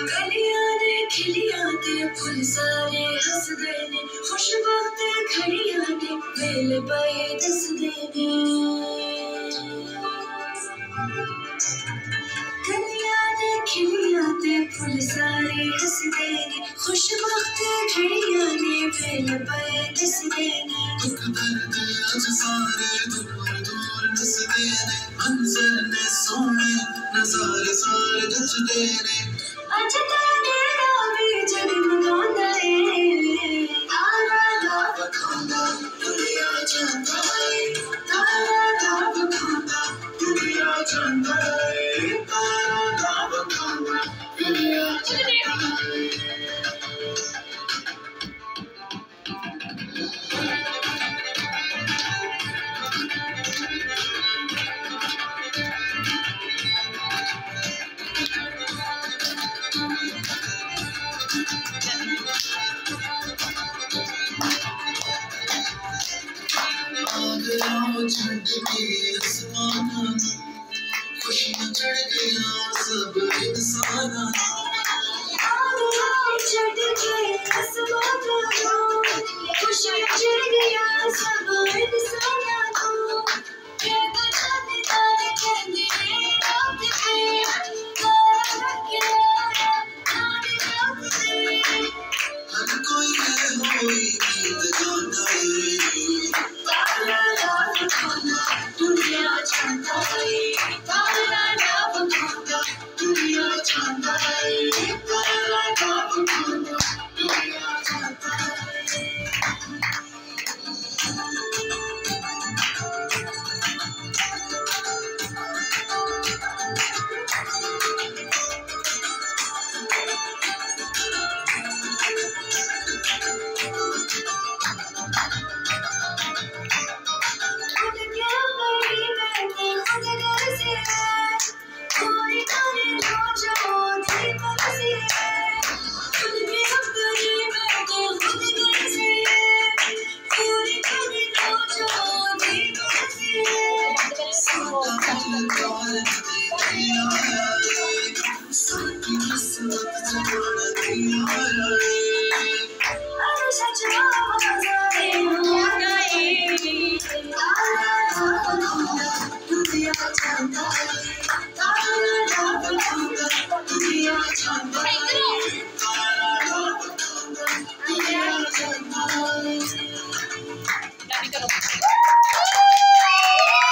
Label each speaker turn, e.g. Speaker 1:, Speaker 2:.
Speaker 1: कलियां ने खिलियां ते फुल सारे हसदे ने खुशबख्त घड़ियां ने वेल पाए दसदे ने कलियां ने खिलियां ते फुल सारे हसदे ने खुशबख्त घड़ियां ने वेल पाए दसदे ने दुख दर्द अज सारे दूर दूर दसदे ने मंजर ने सोने नज़ारे सारे जचदे ने अज तेरे रावी जगमगांदा है तारा राव खांदा दुनिया जांदा है तारा राव खांदा दुनिया जांदा है तारा राव खांदा दुनिया जांदा है छड़ के आसमाना खुशियां चढ़ गया सब इंसाना छड़ के आसमाना खुशियां चढ़ गया सब इंसाना के तो जाने तारे कहंदे रात के तारा के तारे रात के हर कोई गीत गाता है तारा राव खांदा दुनिया जांदा है तारा राव खांदा दुनिया जांदा है तारा राव खांदा दुनिया जांदा है Hey, girl.